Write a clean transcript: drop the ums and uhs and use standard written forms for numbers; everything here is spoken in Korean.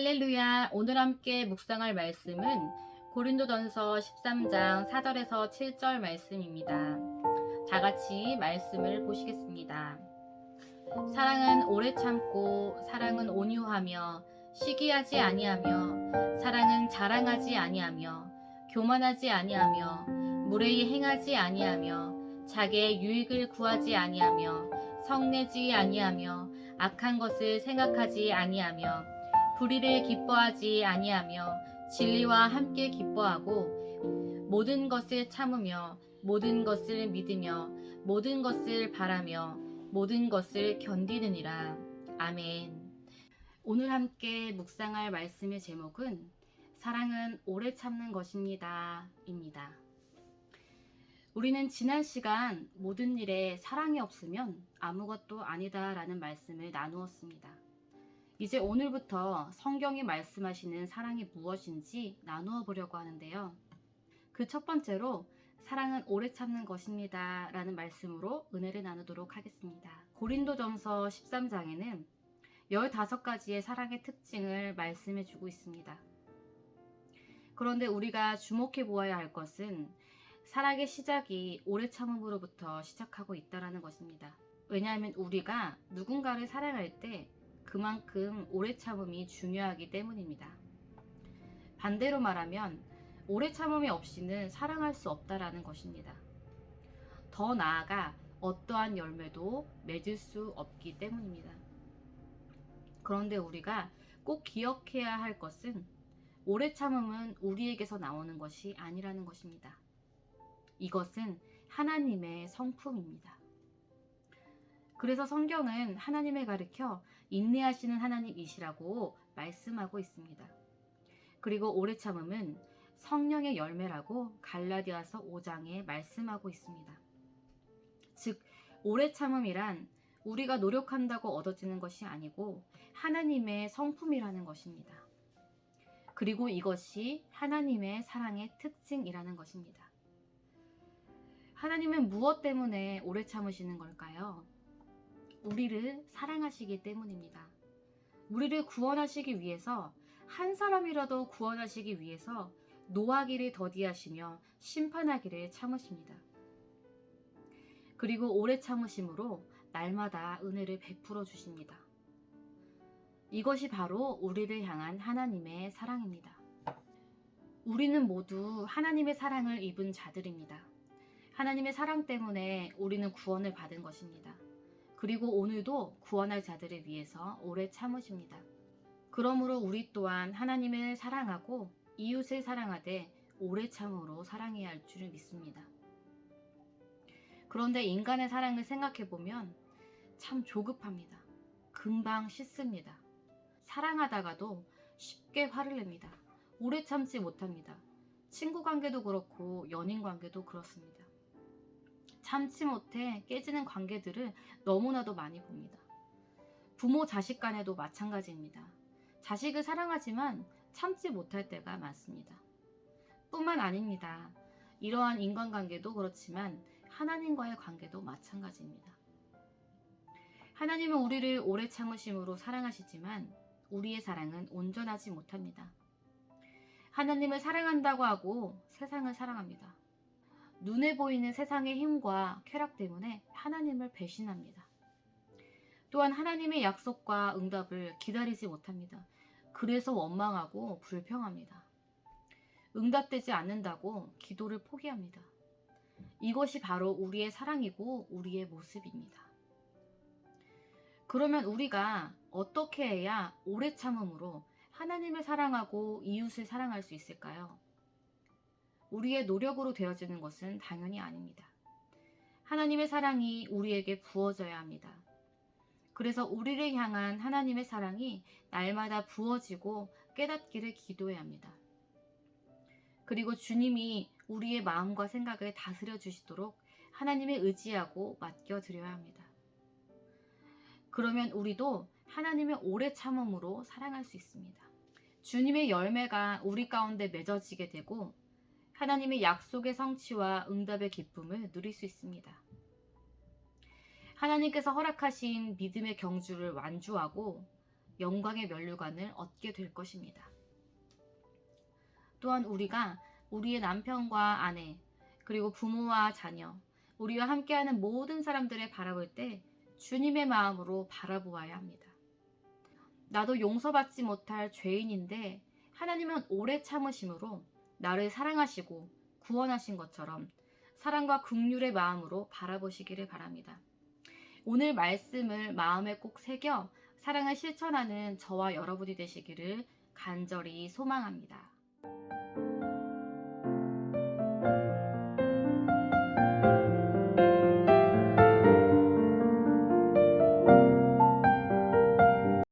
할렐루야. 오늘 함께 묵상할 말씀은 고린도전서 13장 4절에서 7절 말씀입니다. 다 같이 말씀을 보시겠습니다. 사랑은 오래 참고 사랑은 온유하며 시기하지 아니하며 사랑은 자랑하지 아니하며 교만하지 아니하며 무례히 행하지 아니하며 자기의 유익을 구하지 아니하며 성내지 아니하며 악한 것을 생각하지 아니하며 불의를 기뻐하지 아니하며 진리와 함께 기뻐하고 모든 것을 참으며 모든 것을 믿으며 모든 것을 바라며 모든 것을 견디느니라. 아멘. 오늘 함께 묵상할 말씀의 제목은 사랑은 오래 참는 것입니다 입니다. 우리는 지난 시간 모든 일에 사랑이 없으면 아무것도 아니다 라는 말씀을 나누었습니다. 이제 오늘부터 성경이 말씀하시는 사랑이 무엇인지 나누어 보려고 하는데요. 그 첫 번째로 사랑은 오래 참는 것입니다 라는 말씀으로 은혜를 나누도록 하겠습니다. 고린도전서 13장에는 15가지의 사랑의 특징을 말씀해 주고 있습니다. 그런데 우리가 주목해 보아야 할 것은 사랑의 시작이 오래 참음으로부터 시작하고 있다는 것입니다. 왜냐하면 우리가 누군가를 사랑할 때 그만큼 오래 참음이 중요하기 때문입니다. 반대로 말하면 오래 참음이 없이는 사랑할 수 없다라는 것입니다. 더 나아가 어떠한 열매도 맺을 수 없기 때문입니다. 그런데 우리가 꼭 기억해야 할 것은 오래 참음은 우리에게서 나오는 것이 아니라는 것입니다. 이것은 하나님의 성품입니다. 그래서 성경은 하나님을 가리켜 인내하시는 하나님이시라고 말씀하고 있습니다. 그리고 오래 참음은 성령의 열매라고 갈라디아서 5장에 말씀하고 있습니다. 즉 오래 참음이란 우리가 노력한다고 얻어지는 것이 아니고 하나님의 성품이라는 것입니다. 그리고 이것이 하나님의 사랑의 특징이라는 것입니다. 하나님은 무엇 때문에 오래 참으시는 걸까요? 우리를 사랑하시기 때문입니다. 우리를 구원하시기 위해서, 한 사람이라도 구원하시기 위해서 노하기를 더디하시며 심판하기를 참으십니다. 그리고 오래 참으심으로 날마다 은혜를 베풀어 주십니다. 이것이 바로 우리를 향한 하나님의 사랑입니다. 우리는 모두 하나님의 사랑을 입은 자들입니다. 하나님의 사랑 때문에 우리는 구원을 받은 것입니다. 그리고 오늘도 구원할 자들을 위해서 오래 참으십니다. 그러므로 우리 또한 하나님을 사랑하고 이웃을 사랑하되 오래 참음으로 사랑해야 할 줄을 믿습니다. 그런데 인간의 사랑을 생각해보면 참 조급합니다. 금방 식습니다. 사랑하다가도 쉽게 화를 냅니다. 오래 참지 못합니다. 친구 관계도 그렇고 연인 관계도 그렇습니다. 참지 못해 깨지는 관계들을 너무나도 많이 봅니다. 부모 자식 간에도 마찬가지입니다. 자식을 사랑하지만 참지 못할 때가 많습니다. 뿐만 아닙니다. 이러한 인간관계도 그렇지만 하나님과의 관계도 마찬가지입니다. 하나님은 우리를 오래 참으심으로 사랑하시지만 우리의 사랑은 온전하지 못합니다. 하나님을 사랑한다고 하고 세상을 사랑합니다. 눈에 보이는 세상의 힘과 쾌락 때문에 하나님을 배신합니다. 또한 하나님의 약속과 응답을 기다리지 못합니다. 그래서 원망하고 불평합니다. 응답되지 않는다고 기도를 포기합니다. 이것이 바로 우리의 사랑이고 우리의 모습입니다. 그러면 우리가 어떻게 해야 오래 참음으로 하나님을 사랑하고 이웃을 사랑할 수 있을까요? 우리의 노력으로 되어지는 것은 당연히 아닙니다. 하나님의 사랑이 우리에게 부어져야 합니다. 그래서 우리를 향한 하나님의 사랑이 날마다 부어지고 깨닫기를 기도해야 합니다. 그리고 주님이 우리의 마음과 생각을 다스려 주시도록 하나님을 의지하고 맡겨드려야 합니다. 그러면 우리도 하나님의 오래 참음으로 사랑할 수 있습니다. 주님의 열매가 우리 가운데 맺어지게 되고 하나님의 약속의 성취와 응답의 기쁨을 누릴 수 있습니다. 하나님께서 허락하신 믿음의 경주를 완주하고 영광의 면류관을 얻게 될 것입니다. 또한 우리가 우리의 남편과 아내, 그리고 부모와 자녀, 우리와 함께하는 모든 사람들을 바라볼 때 주님의 마음으로 바라보아야 합니다. 나도 용서받지 못할 죄인인데 하나님은 오래 참으심으로 나를 사랑하시고 구원하신 것처럼 사랑과 긍휼의 마음으로 바라보시기를 바랍니다. 오늘 말씀을 마음에 꼭 새겨 사랑을 실천하는 저와 여러분이 되시기를 간절히 소망합니다.